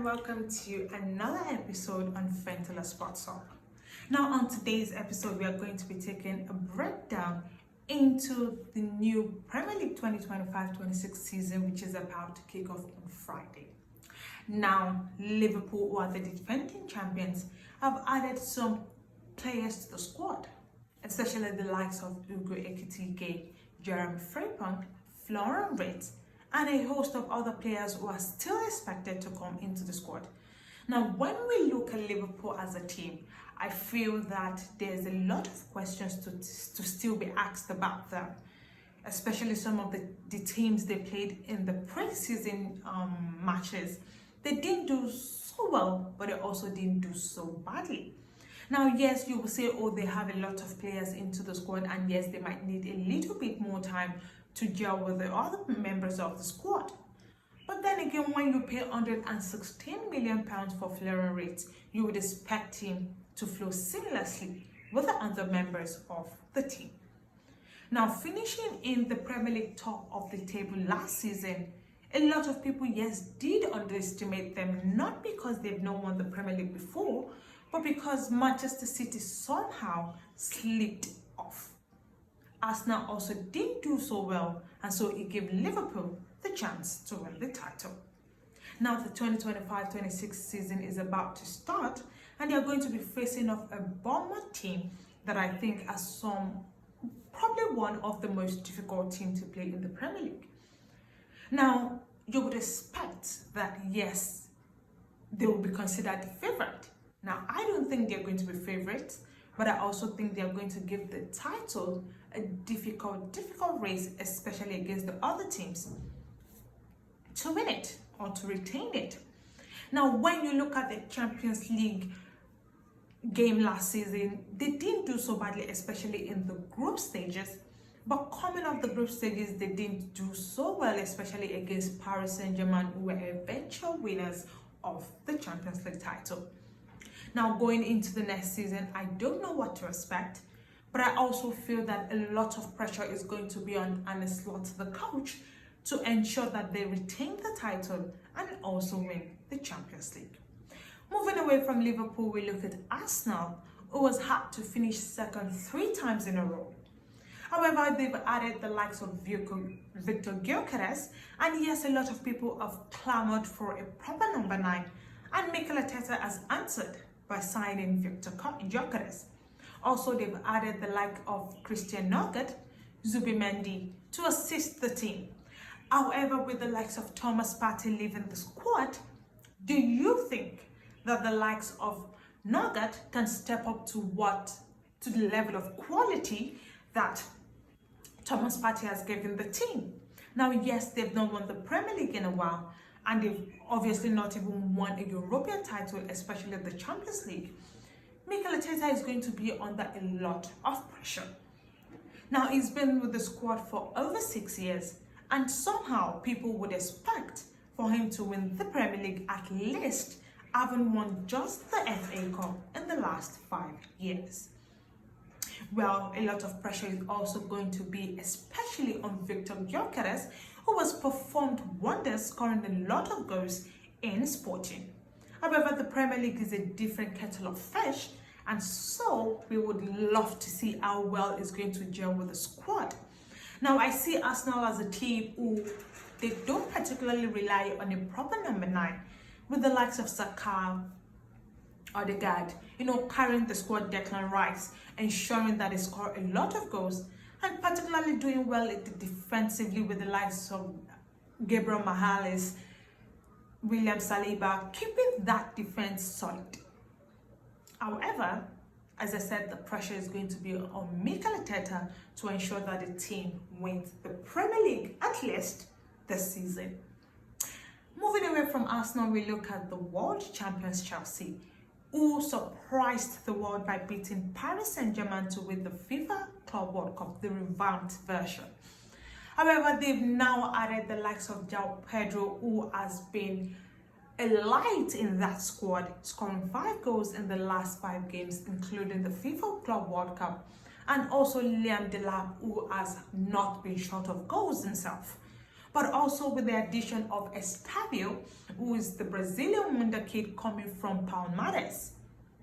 welcome to another episode on Fentela Sports Hub. Now, on today's episode, we are going to be taking a breakdown into the new Premier League 2025-26 season, which is about to kick off on Friday. Now, Liverpool, who are the defending champions, have added some players to the squad, especially the likes of Ugo Ekitike, Jeremy Frimpong, Florian Wirtz, and a host of other players who are still expected to come into the squad. Now, when we look at Liverpool as a team, I feel that there's a lot of questions to still be asked about them, especially some of the teams they played in the pre-season matches. They didn't do so well, but they also didn't do so badly. Now, yes, you will say, oh, they have a lot of players into the squad, and yes, they might need a little bit more time to gel with the other members of the squad. But then again, when you pay £116 million for Florian Wirtz, you would expect him to flow seamlessly with the other members of the team. Now, finishing in the Premier League top of the table last season, a lot of people, yes, did underestimate them, not because they've not won the Premier League before, but because Manchester City somehow slipped off. Arsenal also didn't do so well, and so it gave Liverpool the chance to win the title. Now the 2025-26 season is about to start, and they're going to be facing off a Bournemouth team that I think are probably one of the most difficult teams to play in the Premier League. Now, you would expect that, yes, they will be considered the favourite. Now, I don't think they're going to be favourites, but I also think they're going to give the title a difficult race, especially against the other teams, to win it or to retain it. Now, when you look at the Champions League game last season, they didn't do so badly, especially in the group stages. But coming off the group stages, they didn't do so well, especially against Paris Saint-Germain, who were eventual winners of the Champions League title. Now, going into the next season, I don't know what to expect, but I also feel that a lot of pressure is going to be on Arne Slot, the coach, to ensure that they retain the title and also win the Champions League. Moving away from Liverpool, we look at Arsenal, who has had to finish second 3 times in a row. However, they've added the likes of Victor Gyökeres, and yes, a lot of people have clamored for a proper number 9, and Mikel Arteta has answered by signing Victor Gyökeres. Also, they've added the like of Christian Nugget, Zubimendi to assist the team. However, with the likes of Thomas Partey leaving the squad, do you think that the likes of Nugget can step up to the level of quality that Thomas Partey has given the team? Now, yes, they've not won the Premier League in a while, and they've obviously not even won a European title, especially the Champions League. Mikel Arteta is going to be under a lot of pressure. Now, he's been with the squad for over 6 years, and somehow people would expect for him to win the Premier League, at least having won just the FA Cup in the last 5 years. Well, a lot of pressure is also going to be especially on Victor Gyökeres, who has performed wonders, scoring a lot of goals in Sporting. However, the Premier League is a different kettle of fish, and so we would love to see how well it's going to gel with the squad. Now, I see Arsenal as a team who they don't particularly rely on a proper number 9, with the likes of Saka, Odegaard, carrying the squad, Declan Rice, ensuring that they score a lot of goals, and particularly doing well defensively with the likes of Gabriel Magalhaes, William Saliba, keeping that defense solid. However, as I said, the pressure is going to be on Mikel Arteta to ensure that the team wins the Premier League, at least this season. Moving away from Arsenal, we look at the world champions Chelsea, who surprised the world by beating Paris Saint-Germain to win the FIFA Club World Cup, the revamped version. However, they've now added the likes of João Pedro, who has been a light in that squad, scoring 5 goals in the last 5 games, including the FIFA Club World Cup, and also Liam Delap, who has not been short of goals himself. but also with the addition of Estavio, who is the Brazilian wonder kid coming from Palmeiras.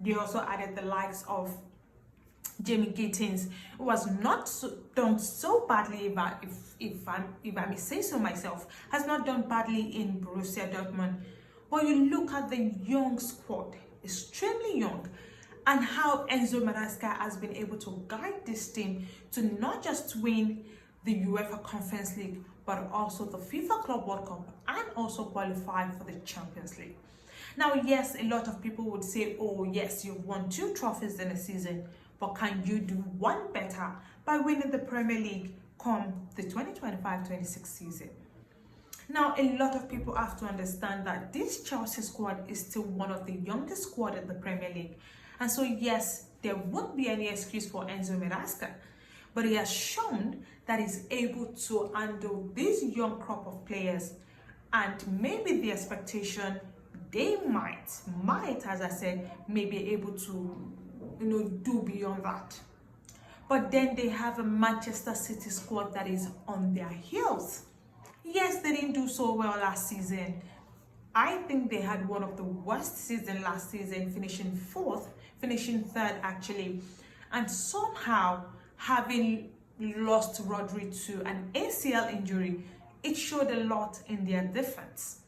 They also added the likes of Jamie Gittins, who was not done so badly, if I may say so myself, has not done badly in Borussia Dortmund. But you look at the young squad, extremely young, and how Enzo Maresca has been able to guide this team to not just win the UEFA Conference League, but also the FIFA Club World Cup, and also qualify for the Champions League. Now, yes, a lot of people would say, oh yes, you've won 2 trophies in a season, but can you do one better by winning the Premier League come the 2025-26 season? Now, a lot of people have to understand that this Chelsea squad is still one of the youngest squad in the Premier League. And so, yes, there won't be any excuse for Enzo Maresca, but he has shown that he's able to handle this young crop of players, and maybe the expectation they might, as I said, may be able to, do beyond that. But then they have a Manchester City squad that is on their heels. Yes, they didn't do so well last season. I think they had one of the worst seasons last season, finishing third actually. And somehow, having lost Rodri to an ACL injury, it showed a lot in their defense.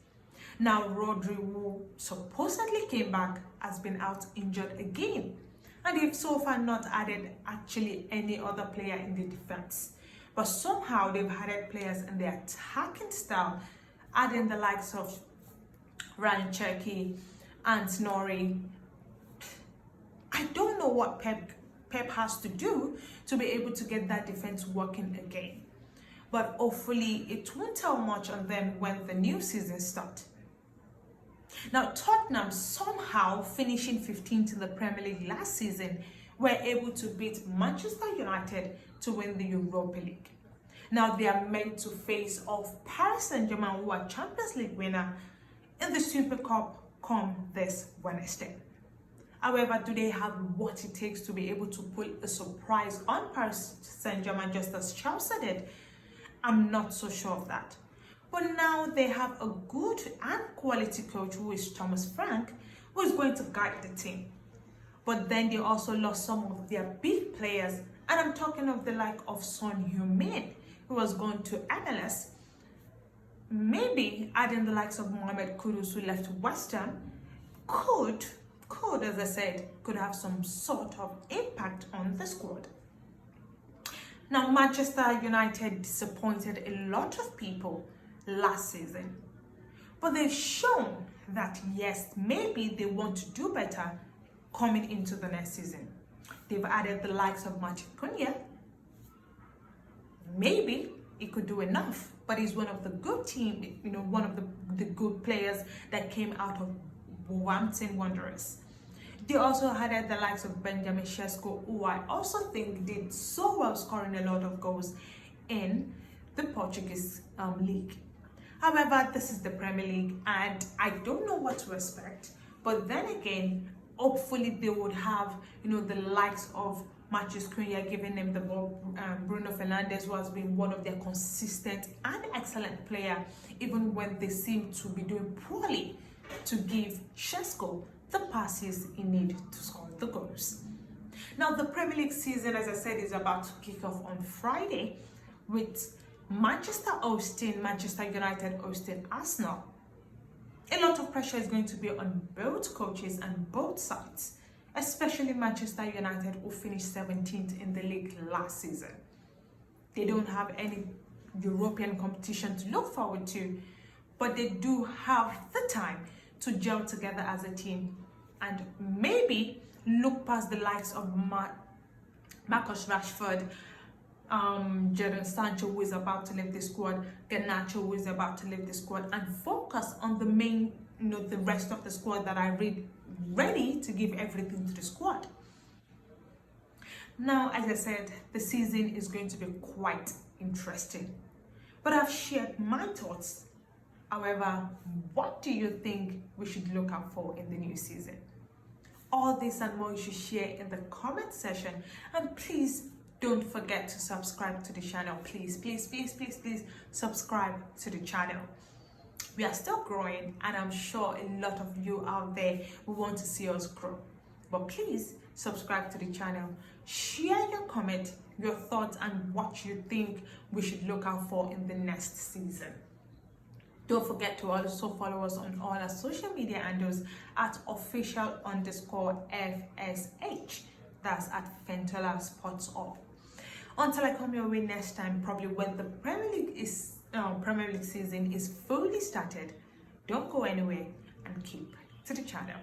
Now, Rodri, who supposedly came back, has been out injured again. And they've so far not added actually any other player in the defense. But somehow they've added players in their attacking style, adding the likes of Ryan Cherky and Snorri. I don't know what Pep has to do to be able to get that defense working again. But hopefully it won't tell much on them when the new season starts. Now, Tottenham, somehow finishing 15th in the Premier League last season, were able to beat Manchester United to win the Europa League. Now, they are meant to face off Paris Saint-Germain, who are Champions League winner, in the Super Cup come this Wednesday. However, do they have what it takes to be able to pull a surprise on Paris Saint-Germain just as Chelsea did? I'm not so sure of that. But now they have a good and quality coach, who is Thomas Frank, who is going to guide the team. But then they also lost some of their big players, and I'm talking of the like of Son Heung-min, who was going to MLS. Maybe adding the likes of Mohamed Kudus, who left West Ham, could, as I said, could have some sort of impact on the squad. Now, Manchester United disappointed a lot of people last season, but they've shown that yes, maybe they want to do better coming into the next season. They've added the likes of Matheus Cunha. Maybe he could do enough, but he's one of the good team, one of the good players that came out of Wolverhampton Wanderers. They also added the likes of Benjamin Sesko, who I also think did so well, scoring a lot of goals in the Portuguese league. However, this is the Premier League, and I don't know what to expect. But then again, hopefully they would have, the likes of Matheus Cunha giving them the ball, Bruno Fernandes, who has been one of their consistent and excellent player, even when they seem to be doing poorly, to give Sesko the passes he needs to score the goals. Now, the Premier League season, as I said, is about to kick off on Friday with Manchester United hosting Arsenal. A lot of pressure is going to be on both coaches and both sides, especially Manchester United, who finished 17th in the league last season. They don't have any European competition to look forward to, but they do have the time to gel together as a team and maybe look past the likes of Marcus Rashford, Jadon Sancho, who is about to leave the squad, Garnacho, who is about to leave the squad, and focus on the main, the rest of the squad that are ready to give everything to the squad. Now, as I said, the season is going to be quite interesting, but I've shared my thoughts. However, what do you think we should look out for in the new season? All this and more you should share in the comment section, and please don't forget to subscribe to the channel. Please, please, please, please, please subscribe to the channel. We are still growing, and I'm sure a lot of you out there will want to see us grow. But please subscribe to the channel, share your comment, your thoughts, and what you think we should look out for in the next season. Don't forget to also follow us on all our social media handles at official_FSH. That's at Fentola Sports Up. Until I come your way next time, probably when the Premier League season is fully started, don't go anywhere and keep to the channel.